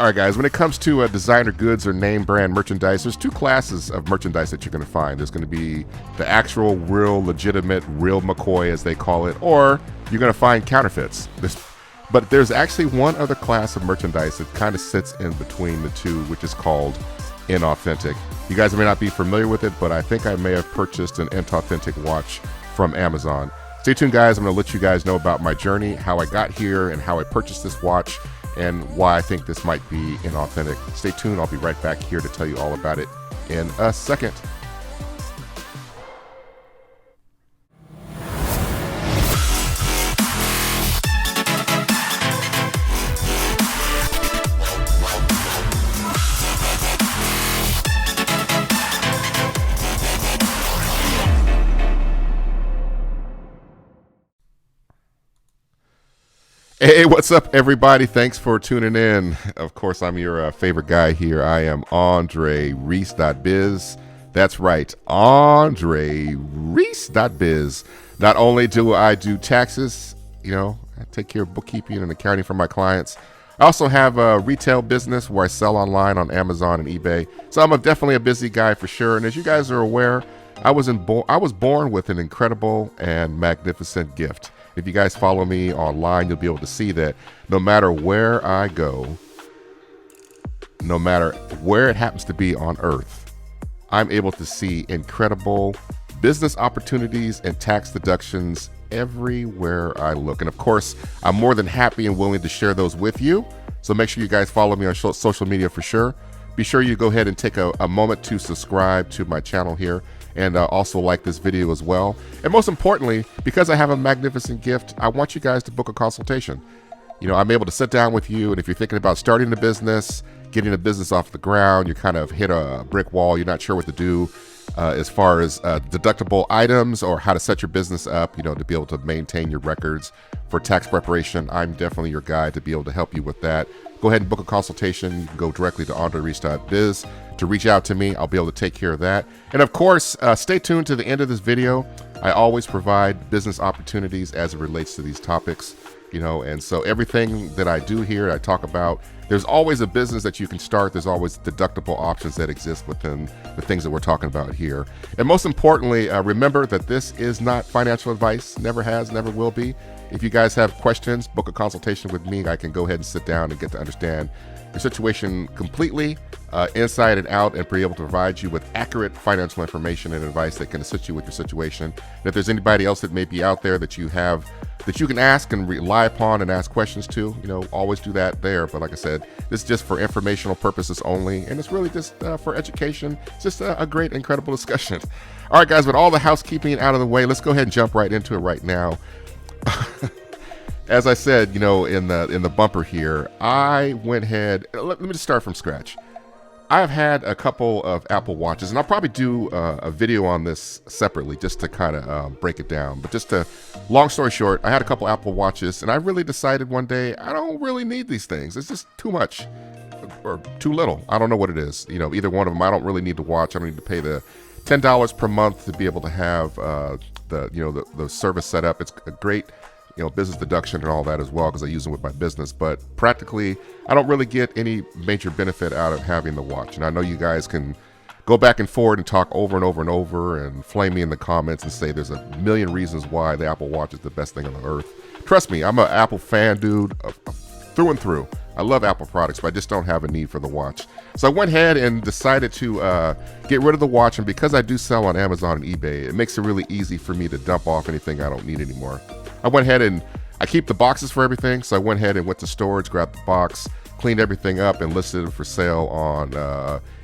All right, guys, when it comes to designer goods or name brand merchandise, there's two classes of merchandise that you're going to find. There's going to be the actual, real, legitimate, real McCoy, as they call it, or you're going to find counterfeits. But there's actually one other class of merchandise that kind of sits in between the two, which is called Inauthentic. You guys may not be familiar with it, but I think I may have purchased an Inauthentic watch from Amazon. Stay tuned, guys. I'm going to let you guys know about my journey, how I got here, and how I purchased this watch, and why I think this might be inauthentic. Stay tuned. I'll be right back here to tell you all about it in a second. Hey, what's up, everybody? Thanks for tuning in. Of course, I'm your favorite guy here. I am Andre Reese.biz. That's right, Andre Reese.biz. Not only do I do taxes, I take care of bookkeeping and accounting for my clients. I also have a retail business where I sell online on Amazon and eBay. So I'm definitely a busy guy for sure. And as you guys are aware, I was born with an incredible and magnificent gift. If you guys follow me online, you'll be able to see that no matter where I go, no matter where it happens to be on earth, I'm able to see incredible business opportunities and tax deductions everywhere I look. And of course, I'm more than happy and willing to share those with you. So make sure you guys follow me on social media for sure. Be sure you go ahead and take a moment to subscribe to my channel here, and also like this video as well. And most importantly, because I have a magnificent gift, I want you guys to book a consultation. I'm able to sit down with you, and if you're thinking about starting a business, getting a business off the ground, you kind of hit a brick wall, you're not sure what to do as far as deductible items or how to set your business up, to be able to maintain your records for tax preparation, I'm definitely your guy to be able to help you with that. Go ahead and book a consultation. You can go directly to andrereese.biz to reach out to me. I'll be able to take care of that. And of course, stay tuned to the end of this video. I always provide business opportunities as it relates to these topics, and so everything that I do here, I talk about, there's always a business that you can start. There's always deductible options that exist within the things that we're talking about here. And most importantly, remember that this is not financial advice, never has, never will be. If you guys have questions, book a consultation with me. I can go ahead and sit down and get to understand your situation completely, inside and out, and be able to provide you with accurate financial information and advice that can assist you with your situation. And if there's anybody else that may be out there that you can ask and rely upon and ask questions to, always do that there. But like I said, this is just for informational purposes only, and it's really just for education. It's just a great, incredible discussion. All right, guys, with all the housekeeping out of the way, let's go ahead and jump right into it right now. As I said, in the bumper here, I went ahead. Let me just start from scratch. I've had a couple of Apple Watches, and I'll probably do a video on this separately just to kind of break it down. But long story short, I had a couple Apple Watches, and I really decided one day I don't really need these things. It's just too much or too little. I don't know what it is. Either one of them. I don't really need to watch. I don't need to pay the $10 per month to be able to have the service set up. It's a great business deduction and all that as well, because I use them with my business. But practically, I don't really get any major benefit out of having the watch. And I know you guys can go back and forward and talk over and over and over and flame me in the comments and say there's a million reasons why the Apple Watch is the best thing on the earth. Trust me, I'm an Apple fan, dude, through and through. I love Apple products, but I just don't have a need for the watch. So I went ahead and decided to get rid of the watch. And because I do sell on Amazon and eBay, it makes it really easy for me to dump off anything I don't need anymore. I went ahead and I keep the boxes for everything. So I went ahead and went to storage, grabbed the box, cleaned everything up, and listed it for sale on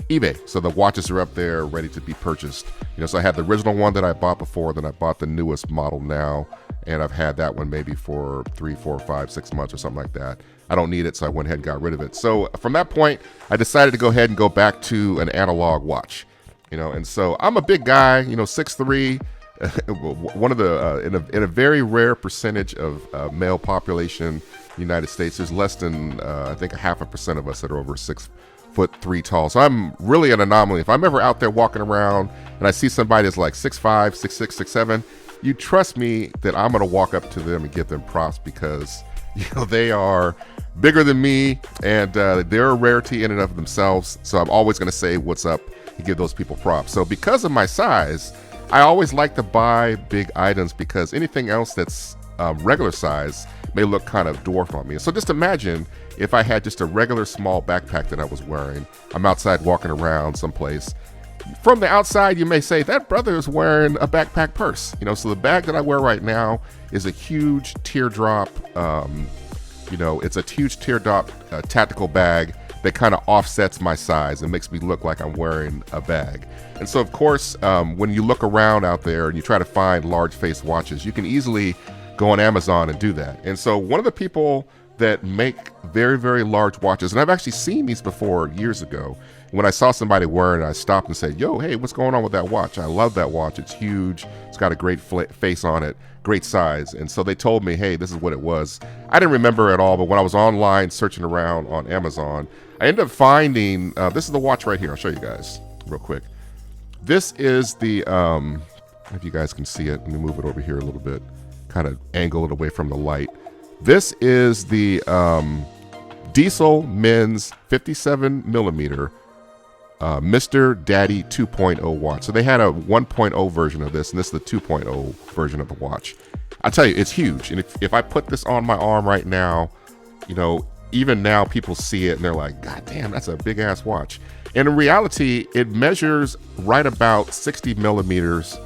eBay. So the watches are up there ready to be purchased. So I had the original one that I bought before, then I bought the newest model now, and I've had that one maybe for 3, 4, 5, 6 months or something like that. I don't need it, so I went ahead and got rid of it. So from that point, I decided to go ahead and go back to an analog watch. And so I'm a big guy, 6'3", one of the in a very rare percentage of male population in the United States, there's less than I think 0.5% of us that are over 6'3" tall. So I'm really an anomaly. If I'm ever out there walking around and I see somebody that's like 6'5", 6'6", 6'7", you trust me that I'm gonna walk up to them and give them props, because They are bigger than me, and they're a rarity in and of themselves. So I'm always going to say what's up and give those people props. So because of my size, I always like to buy big items, because anything else that's regular size may look kind of dwarf on me. So just imagine if I had just a regular small backpack that I was wearing. I'm outside walking around someplace. From the outside, you may say, that brother is wearing a backpack purse. So the bag that I wear right now is a huge teardrop. It's a huge teardrop tactical bag that kind of offsets my size and makes me look like I'm wearing a bag. And so, of course, when you look around out there and you try to find large face watches, you can easily go on Amazon and do that. And so one of the people that make very, very large watches, and I've actually seen these before years ago, when I saw somebody wearing it, I stopped and said, yo, hey, what's going on with that watch? I love that watch. It's huge. It's got a great face on it, great size. And so they told me, hey, this is what it was. I didn't remember at all, but when I was online searching around on Amazon, I ended up finding, this is the watch right here. I'll show you guys real quick. This is the, if you guys can see it, let me move it over here a little bit, kind of angle it away from the light. This is the Diesel Men's 57 millimeter Mr. Daddy 2.0 watch. So they had a 1.0 version of this, and this is the 2.0 version of the watch. I tell you, it's huge. And if I put this on my arm right now, even now people see it and they're like, God damn, that's a big ass watch. And in reality, it measures right about 60 millimeters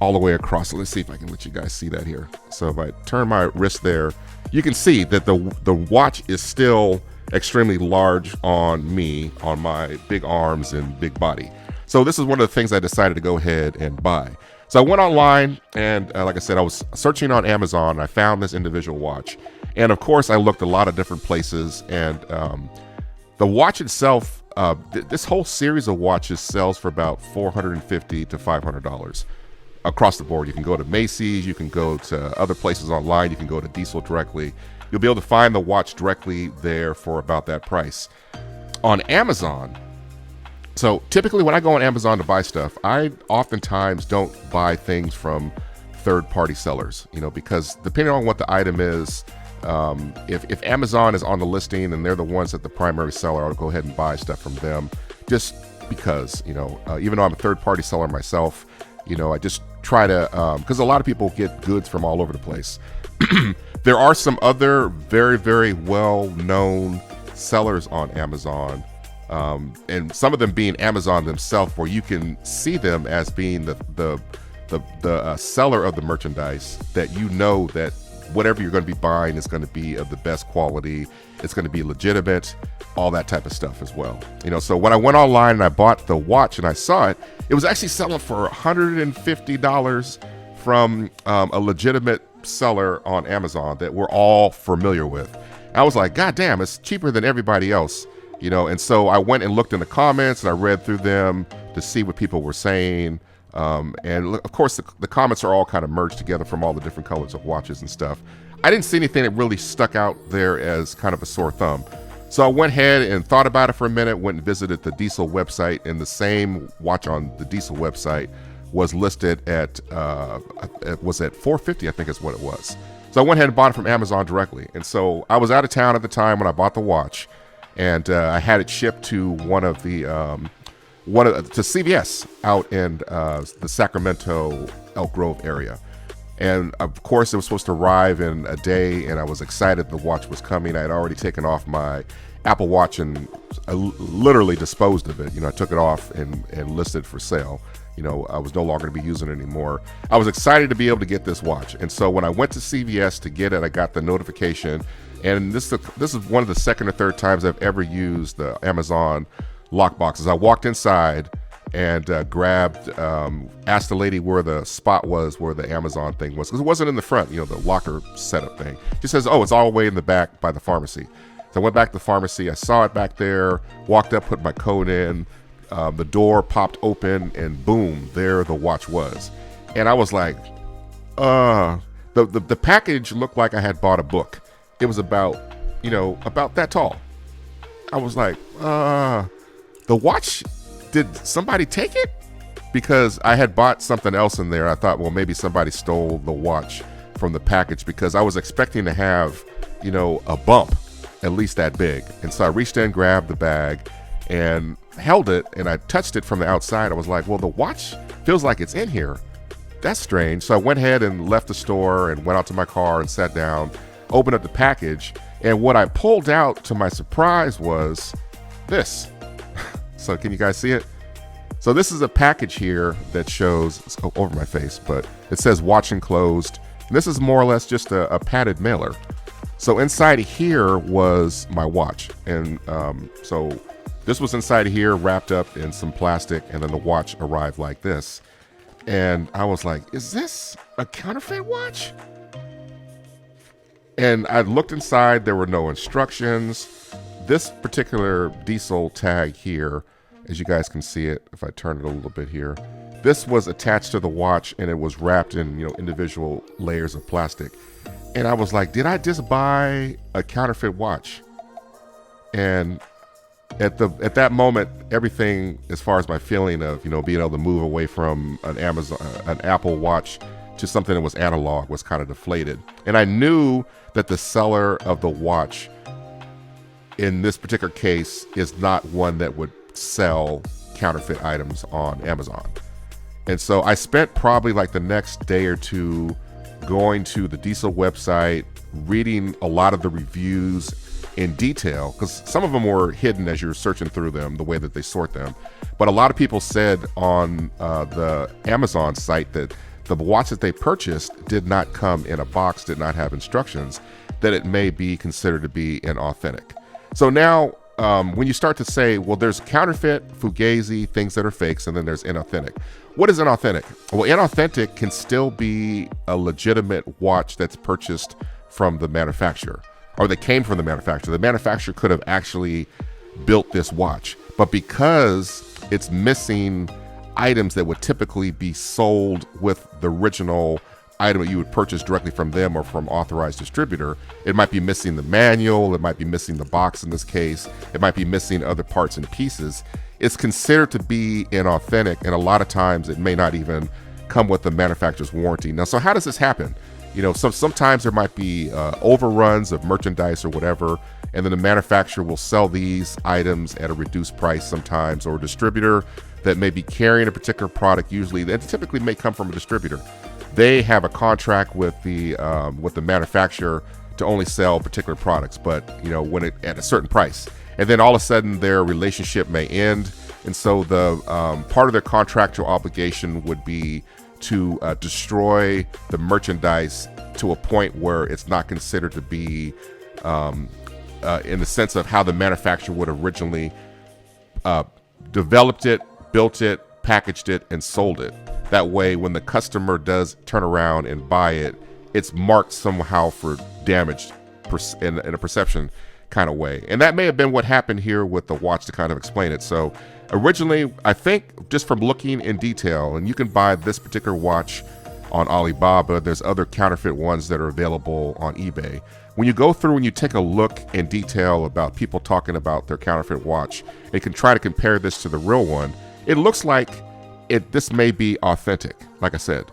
all the way across. So let's see if I can let you guys see that here. So if I turn my wrist there, you can see that the watch is still extremely large on me, on my big arms and big body. So this is one of the things I decided to go ahead and buy. So I went online and like I said, I was searching on Amazon and I found this individual watch. And of course I looked a lot of different places, and the watch itself, this whole series of watches sells for about $450 to $500 across the board. You can go to Macy's, you can go to other places online, you can go to Diesel directly. You'll be able to find the watch directly there for about that price. On Amazon, so typically when I go on Amazon to buy stuff, I oftentimes don't buy things from third-party sellers, because depending on what the item is, if Amazon is on the listing and they're the ones that the primary seller, I'll go ahead and buy stuff from them, just because, even though I'm a third-party seller myself, I just try to, because a lot of people get goods from all over the place. There are some other very, very well-known sellers on Amazon, and some of them being Amazon themselves, where you can see them as being the seller of the merchandise, that that whatever you're going to be buying is going to be of the best quality. It's going to be legitimate, all that type of stuff as well. So when I went online and I bought the watch and I saw it, it was actually selling for $150 from a legitimate seller on Amazon that we're all familiar with. I was like, God damn, it's cheaper than everybody else, and so I went and looked in the comments and I read through them to see what people were saying. And of course the comments are all kind of merged together from all the different colors of watches and stuff. I didn't see anything that really stuck out there as kind of a sore thumb. So I went ahead and thought about it for a minute, went and visited the Diesel website, and the same watch on the Diesel website was listed at $450, I think is what it was. So I went ahead and bought it from Amazon directly. And so I was out of town at the time when I bought the watch, and I had it shipped to to CVS out in the Sacramento, Elk Grove area. And of course it was supposed to arrive in a day, and I was excited the watch was coming. I had already taken off my Apple Watch and I literally disposed of it. I took it off and listed for sale. I was no longer going to be using it anymore. I was excited to be able to get this watch. And so when I went to CVS to get it, I got the notification. And this is one of the second or third times I've ever used the Amazon lock boxes. I walked inside and grabbed, asked the lady where the spot was, where the Amazon thing was, because it wasn't in the front, the locker setup thing. She says, oh, it's all the way in the back by the pharmacy. So I went back to the pharmacy. I saw it back there, walked up, put my code in. The door popped open, and boom, there the watch was. And I was like, the package looked like I had bought a book. It was about that tall. I was like, the watch, did somebody take it? Because I had bought something else in there. I thought, well, maybe somebody stole the watch from the package, because I was expecting to have a bump at least that big. And so I reached in, grabbed the bag, and held it, and I touched it from the outside. I was like, well, the watch feels like it's in here. That's strange. So I went ahead and left the store and went out to my car and sat down, opened up the package, and what I pulled out to my surprise was this. So can you guys see it? So this is a package here that shows, it's over my face, but it says watch enclosed. And this is more or less just a padded mailer. So inside here was my watch. And so this was inside here wrapped up in some plastic, and then the watch arrived like this. And I was like, is this a counterfeit watch? And I looked inside, there were no instructions. This particular diesel tag here, as you guys can see it, if I turn it a little bit here, this was attached to the watch, and it was wrapped in, individual layers of plastic. And I was like, did I just buy a counterfeit watch? And at that moment, everything, as far as my feeling of, being able to move away from an Apple Watch to something that was analog was kind of deflated. And I knew that the seller of the watch in this particular case is not one that would sell counterfeit items on Amazon. And so I spent probably like the next day or two going to the Diesel website, reading a lot of the reviews in detail, because some of them were hidden as you're searching through them, the way that they sort them. But a lot of people said on the Amazon site that the watch that they purchased did not come in a box, did not have instructions, that it may be considered to be inauthentic. So now when you start to say, well, there's counterfeit, fugazi, things that are fakes, and then there's inauthentic. What is inauthentic? Well, inauthentic can still be a legitimate watch that's purchased from the manufacturer, or that came from the manufacturer. The manufacturer could have actually built this watch, but because it's missing items that would typically be sold with the original item that you would purchase directly from them or from authorized distributor, it might be missing the manual, it might be missing the box in this case, it might be missing other parts and pieces. It's considered to be inauthentic, and a lot of times it may not even come with the manufacturer's warranty. Now, so how does this happen? Sometimes there might be overruns of merchandise or whatever, and then the manufacturer will sell these items at a reduced price sometimes, or a distributor that may be carrying a particular product, usually that typically may come from a distributor. They have a contract with the manufacturer to only sell particular products, but when it at a certain price, and then all of a sudden their relationship may end, and so the part of their contractual obligation would be to destroy the merchandise to a point where it's not considered to be in the sense of how the manufacturer would originally developed it, built it, packaged it, and sold it. That way, when the customer does turn around and buy it, it's marked somehow for damage in a perception kind of way. And that may have been what happened here with the watch, to kind of explain it. So originally, I think just from looking in detail, and you can buy this particular watch on Alibaba, there's other counterfeit ones that are available on eBay. When you go through and you take a look in detail about people talking about their counterfeit watch, and can try to compare this to the real one, it looks like this may be authentic, like I said,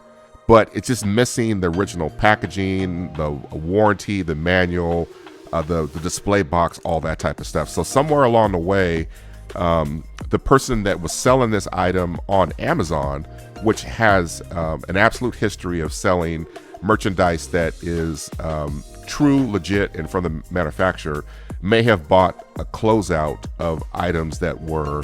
but it's just missing the original packaging, the warranty, the manual, the display box, all that type of stuff. So somewhere along the way, the person that was selling this item on Amazon, which has an absolute history of selling merchandise that is true, legit, and from the manufacturer, may have bought a closeout of items that were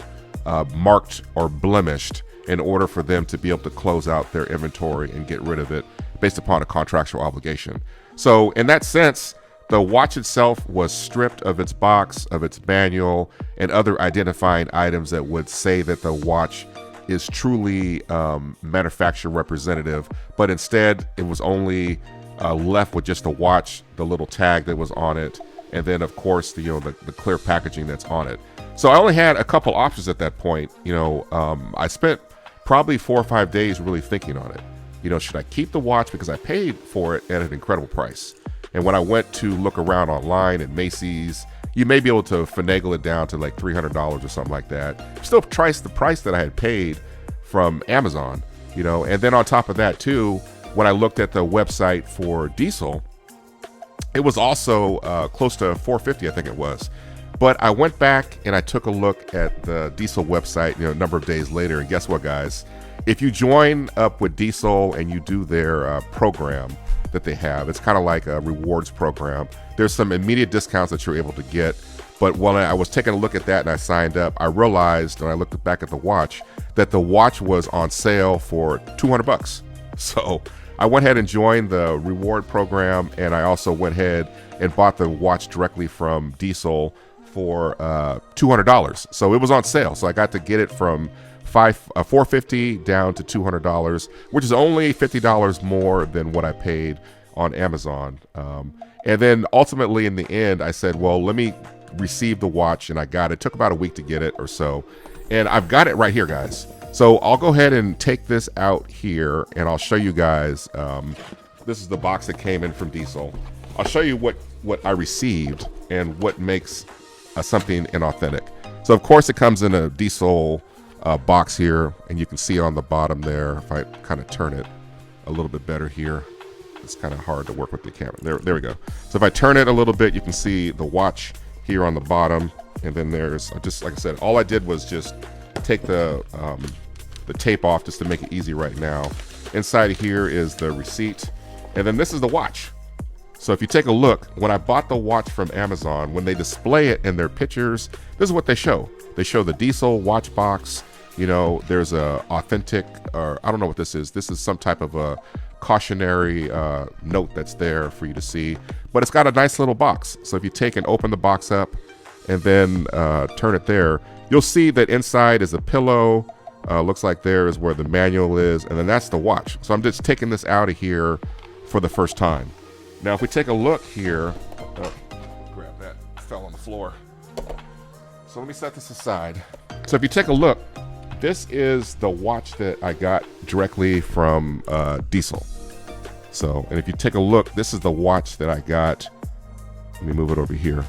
marked or blemished in order for them to be able to close out their inventory and get rid of it based upon a contractual obligation. So in that sense, the watch itself was stripped of its box, of its manual, and other identifying items that would say that the watch is truly manufacturer representative, but instead it was only left with just the watch, the little tag that was on it, and then of course the clear packaging that's on it. So I only had a couple options at that point. I spent probably 4 or 5 days really thinking on it. Should I keep the watch because I paid for it at an incredible price? And when I went to look around online at Macy's, you may be able to finagle it down to like $300 or something like that. Still twice the price that I had paid from Amazon, And then on top of that too, when I looked at the website for Diesel, It was also close to $450, I think it was. But I went back and I took a look at the Diesel website, a number of days later, and guess what, guys? If you join up with Diesel and you do their program that they have, it's kind of like a rewards program. There's some immediate discounts that you're able to get. But when I was taking a look at that and I signed up, I realized when I looked back at the watch that the watch was on sale for $200. So I went ahead and joined the reward program, and I also went ahead and bought the watch directly from Diesel for $200. So it was on sale. So I got to get it from $450 down to $200, which is only $50 more than what I paid on Amazon. And then ultimately in the end, I said, well, let me receive the watch, and I got it. It took about a week to get it or so. And I've got it right here, guys. So I'll go ahead and take this out here, and I'll show you guys. This is the box that came in from Diesel. I'll show you what I received and what makes something inauthentic. So of course it comes in a Diesel box here, and you can see on the bottom there, if I kind of turn it a little bit better here, it's kind of hard to work with the camera. There we go. So if I turn it a little bit, you can see the watch here on the bottom, and then there's just, like I said, all I did was just take the tape off just to make it easy right now. Inside of here is the receipt, and then this is the watch. So if you take a look, when I bought the watch from Amazon, when they display it in their pictures, this is what they show. They show the Diesel watch box. There's a authentic, or I don't know what this is. This is some type of a cautionary note that's there for you to see, but it's got a nice little box. So if you take and open the box up and then turn it there, you'll see that inside is a pillow. Looks like there is where the manual is, and then that's the watch. So I'm just taking this out of here for the first time. Now if we take a look here, grab that, fell on the floor. So let me set this aside. So if you take a look, this is the watch that I got directly from Diesel. So, and if you take a look, this is the watch that I got. Let me move it over here.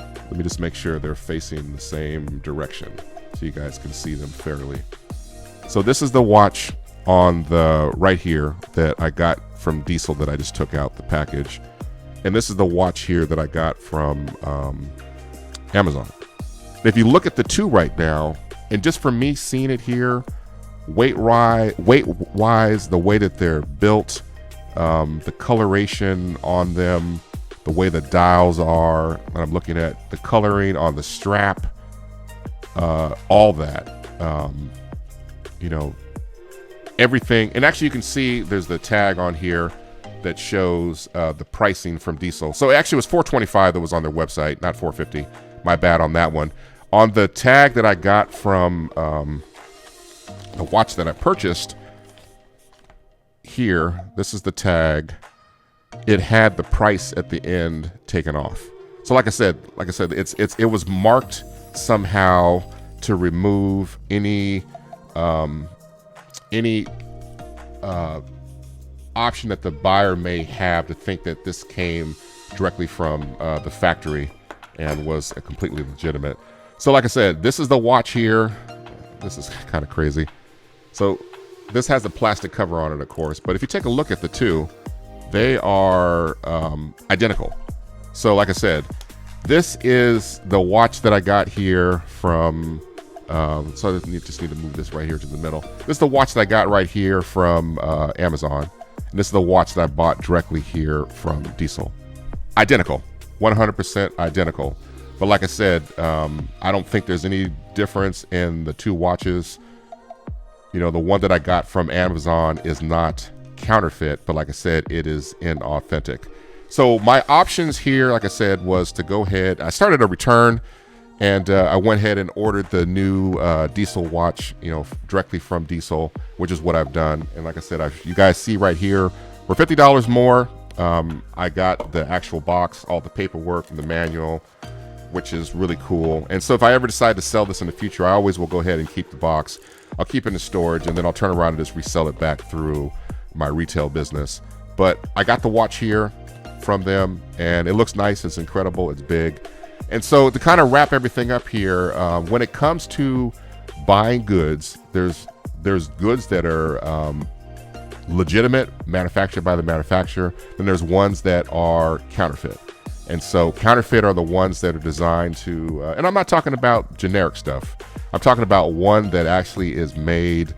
Let me just make sure they're facing the same direction so you guys can see them fairly. So this is the watch on the right here that I got from Diesel that I just took out the package. And this is the watch here that I got from Amazon. If you look at the two right now, and just for me seeing it here, weight-wise, the way that they're built, the coloration on them, the way the dials are, and I'm looking at the coloring on the strap, all that, everything. And actually you can see there's the tag on here that shows the pricing from Diesel. So actually it was $425 that was on their website, not $450. My bad on that one. On the tag that I got from the watch that I purchased here, this is the tag. It had the price at the end taken off. So like I said, it was marked somehow to remove any option that the buyer may have to think that this came directly from the factory and was completely legitimate. So like I said, this is the watch here. This is kind of crazy. So this has a plastic cover on it, of course, but if you take a look at the two, they are identical. So like I said, this is the watch that I got here from, so I just need to move this right here to the middle. This is the watch that I got right here from Amazon. And this is the watch that I bought directly here from Diesel. Identical, 100% identical. But like I said, I don't think there's any difference in the two watches. The one that I got from Amazon is not counterfeit, but like I said, it is inauthentic. So my options here, like I said, was to go ahead. I started a return, and I went ahead and ordered the new Diesel watch, directly from Diesel, which is what I've done. And like I said, you guys see right here, for $50 more, I got the actual box, all the paperwork and the manual, which is really cool. And so if I ever decide to sell this in the future, I always will go ahead and keep the box. I'll keep it in storage, and then I'll turn around and just resell it back through my retail business. But I got the watch here from them, and it looks nice. It's incredible. It's big. And so to kind of wrap everything up here, when it comes to buying goods, there's goods that are legitimate, manufactured by the manufacturer. Then there's ones that are counterfeit. And so counterfeit are the ones that are designed to, and I'm not talking about generic stuff. I'm talking about one that actually is made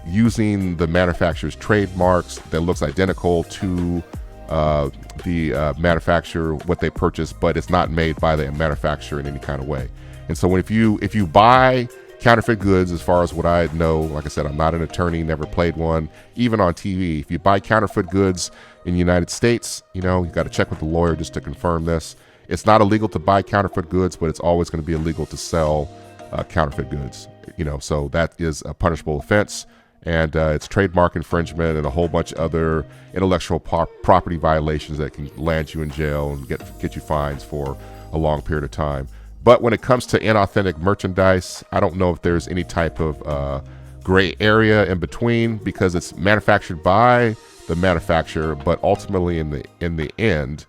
using the manufacturer's trademarks that looks identical to the manufacturer, what they purchased, but it's not made by the manufacturer in any kind of way. And so if you buy counterfeit goods, as far as what I know, like I said, I'm not an attorney, never played one, even on TV. If you buy counterfeit goods in the United States, you got to check with the lawyer just to confirm this. It's not illegal to buy counterfeit goods, but it's always going to be illegal to sell counterfeit goods. So that is a punishable offense, and it's trademark infringement and a whole bunch of other intellectual property violations that can land you in jail and get you fines for a long period of time. But when it comes to inauthentic merchandise, I don't know if there's any type of gray area in between, because it's manufactured by the manufacturer, but ultimately in the end,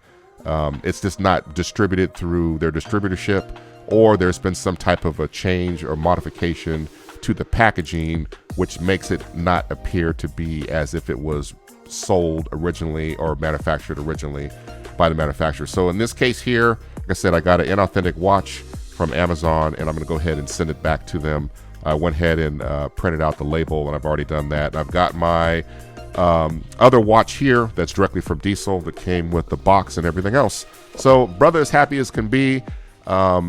it's just not distributed through their distributorship, or there's been some type of a change or modification to the packaging, which makes it not appear to be as if it was sold originally or manufactured originally by the manufacturer. So in this case here, like I said, I got an inauthentic watch from Amazon, and I'm going to go ahead and send it back to them. I went ahead and printed out the label, and I've already done that. I've got my other watch here that's directly from Diesel that came with the box and everything else. So brother is happy as can be.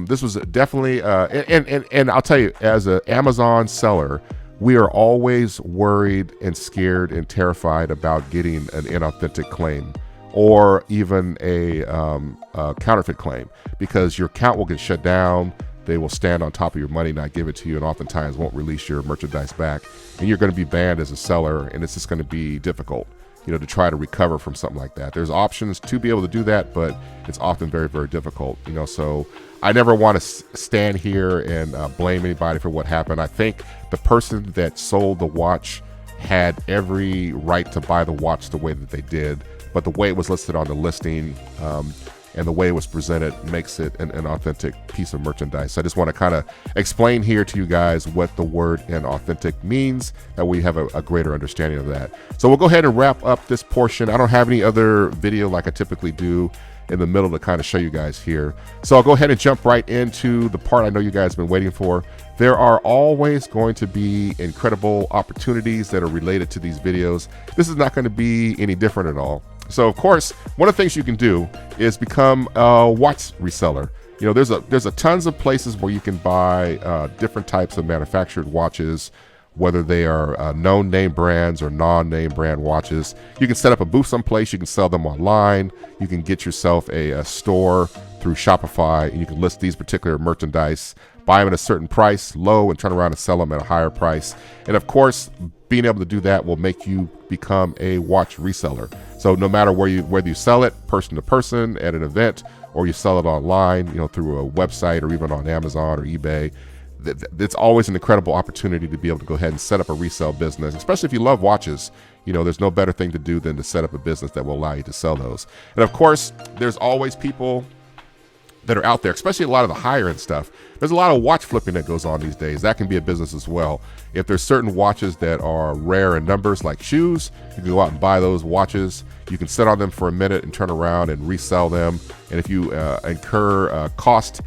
This was definitely, and I'll tell you, as an Amazon seller, we are always worried and scared and terrified about getting an inauthentic claim, or even a counterfeit claim, because your account will get shut down. They will stand on top of your money, not give it to you, and oftentimes won't release your merchandise back. And you're going to be banned as a seller, and it's just going to be difficult, to try to recover from something like that. There's options to be able to do that, but it's often very, very difficult, So I never want to stand here and blame anybody for what happened. I think the person that sold the watch had every right to buy the watch the way that they did, but the way it was listed on the listing and the way it was presented makes it an authentic piece of merchandise. So I just want to kind of explain here to you guys what the word inauthentic means, that we have a greater understanding of that. So we'll go ahead and wrap up this portion. I don't have any other video like I typically do in the middle to kind of show you guys here. So I'll go ahead and jump right into the part I know you guys have been waiting for. There are always going to be incredible opportunities that are related to these videos. This is not going to be any different at all. So of course, one of the things you can do is become a watch reseller. There's a tons of places where you can buy different types of manufactured watches, whether they are known name brands or non-name brand watches. You can set up a booth someplace. You can sell them online. You can get yourself a store through Shopify, and you can list these particular merchandise, buy them at a certain price, low, and turn around and sell them at a higher price. And of course, being able to do that will make you become a watch reseller. So no matter whether you sell it person to person at an event, or you sell it online, through a website, or even on Amazon or eBay, it's always an incredible opportunity to be able to go ahead and set up a resale business, especially if you love watches. There's no better thing to do than to set up a business that will allow you to sell those. And of course, there's always people that are out there, especially a lot of the higher end stuff. There's a lot of watch flipping that goes on these days. That can be a business as well. If there's certain watches that are rare in numbers, like shoes, you can go out and buy those watches. You can sit on them for a minute and turn around and resell them. And if you incur cost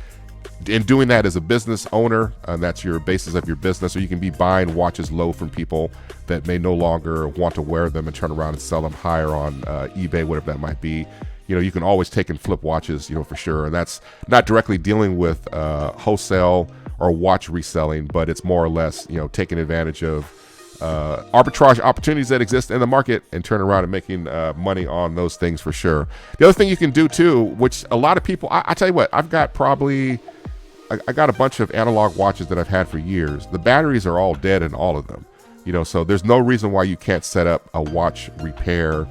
in doing that as a business owner, and that's your basis of your business, or you can be buying watches low from people that may no longer want to wear them and turn around and sell them higher on eBay, whatever that might be. You can always take and flip watches, for sure. And that's not directly dealing with wholesale or watch reselling, but it's more or less, taking advantage of arbitrage opportunities that exist in the market and turn around and making money on those things for sure. The other thing you can do too, which a lot of people, I tell you what, I got a bunch of analog watches that I've had for years. The batteries are all dead in all of them, so there's no reason why you can't set up a watch repair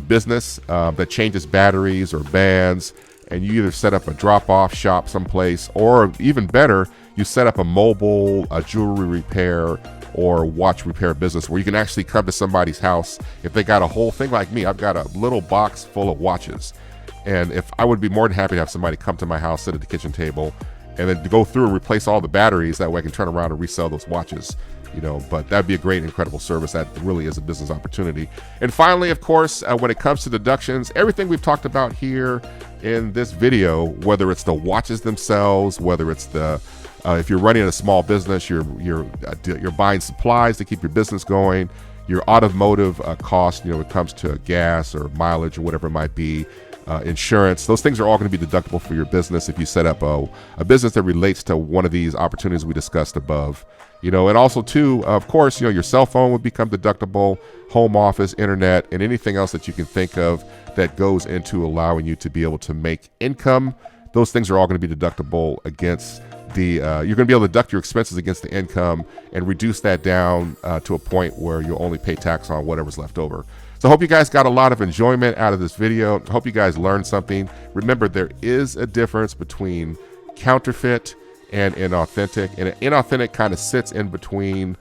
business that changes batteries or bands, and you either set up a drop-off shop someplace, or even better, you set up a mobile jewelry repair or watch repair business where you can actually come to somebody's house. If they got a whole thing like me, I've got a little box full of watches, and if I would be more than happy to have somebody come to my house, sit at the kitchen table, and then to go through and replace all the batteries. That way I can turn around and resell those watches. but that'd be a great, incredible service. That really is a business opportunity. And finally, of course, when it comes to deductions, everything we've talked about here in this video, whether it's the watches themselves, whether it's the if you're running a small business, you're buying supplies to keep your business going, your automotive cost, when it comes to gas or mileage or whatever it might be, insurance, those things are all going to be deductible for your business if you set up a business that relates to one of these opportunities we discussed above. And also too, of course, your cell phone would become deductible, home office, internet, and anything else that you can think of that goes into allowing you to be able to make income. Those things are all going to be deductible against you're going to be able to deduct your expenses against the income and reduce that down to a point where you'll only pay tax on whatever's left over. So I hope you guys got a lot of enjoyment out of this video. I hope you guys learned something. Remember, there is a difference between counterfeit and inauthentic, and inauthentic kind of sits in between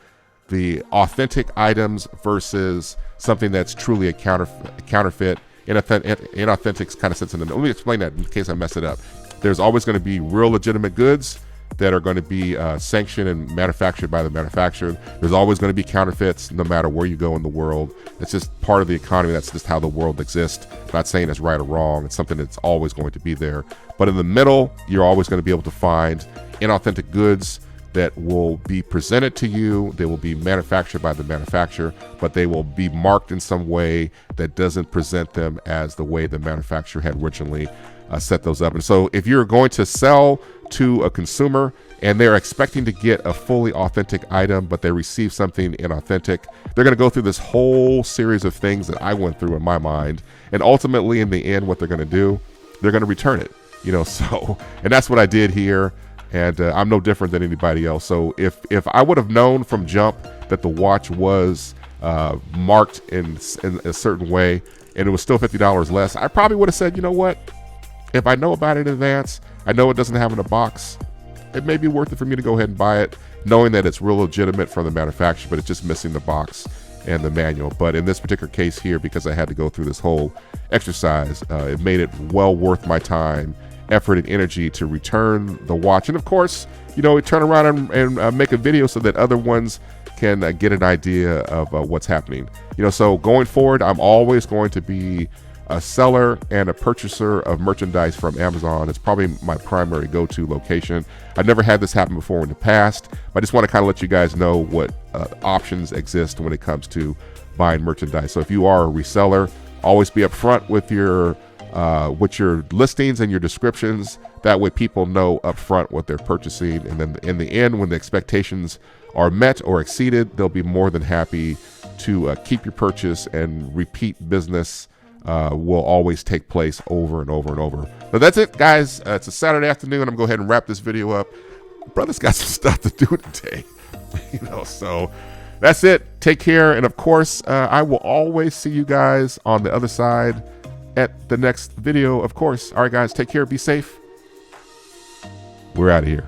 the authentic items versus something that's truly a counterfeit. Inauthentic kind of sits in the middle. Let me explain that in case I mess it up. There's always going to be real legitimate goods that are going to be sanctioned and manufactured by the manufacturer. There's always going to be counterfeits no matter where you go in the world. It's just part of the economy. That's just how the world exists. I'm not saying it's right or wrong. It's something that's always going to be there. But in the middle, you're always going to be able to find inauthentic goods that will be presented to you. They will be manufactured by the manufacturer, but they will be marked in some way that doesn't present them as the way the manufacturer had originally set those up. And so if you're going to sell to a consumer and they're expecting to get a fully authentic item, but they receive something inauthentic, they're going to go through this whole series of things that I went through in my mind. And ultimately, in the end, what they're going to do, they're going to return it, and that's what I did here. And I'm no different than anybody else. So if I would have known from jump that the watch was marked in a certain way and it was still $50 less, I probably would have said, you know what? If I know about it in advance, I know it doesn't have in a box, it may be worth it for me to go ahead and buy it, knowing that it's real legitimate from the manufacturer, but it's just missing the box and the manual. But in this particular case here, because I had to go through this whole exercise, it made it well worth my time, effort, and energy to return the watch. And of course, turn around and make a video so that other ones can get an idea of what's happening. So going forward, I'm always going to be a seller and a purchaser of merchandise from Amazon. It's probably my primary go-to location. I've never had this happen before in the past, but I just want to kind of let you guys know what options exist when it comes to buying merchandise. So if you are a reseller, always be upfront with your listings and your descriptions. That way people know upfront what they're purchasing, and then in the end, when the expectations are met or exceeded, they'll be more than happy to keep your purchase, and repeat business will always take place over and over and over. So that's it, guys. It's a Saturday afternoon. I'm gonna go ahead and wrap this video up. Brother's got some stuff to do today, so that's it. Take care, and of course, I will always see you guys on the other side at the next video, of course. All right, guys, take care, be safe. We're out of here.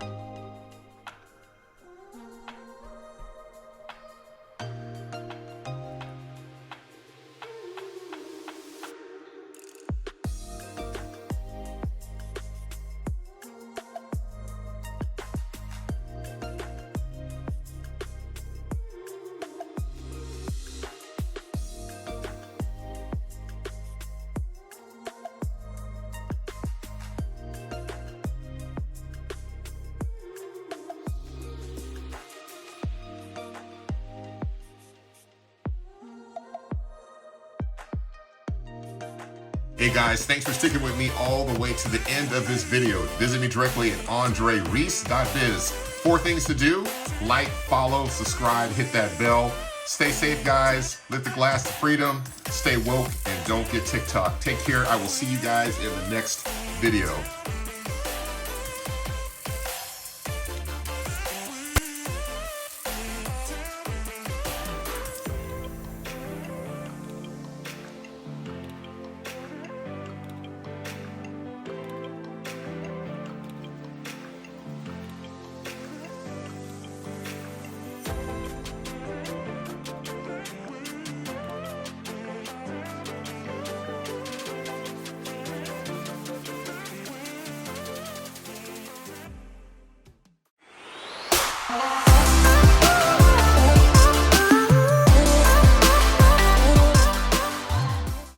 Hey guys, thanks for sticking with me all the way to the end of this video. Visit me directly at andrereese.biz. 4 things to do: like, follow, subscribe, hit that bell. Stay safe, guys. Lift the glass to freedom. Stay woke and don't get TikTok. Take care. I will see you guys in the next video.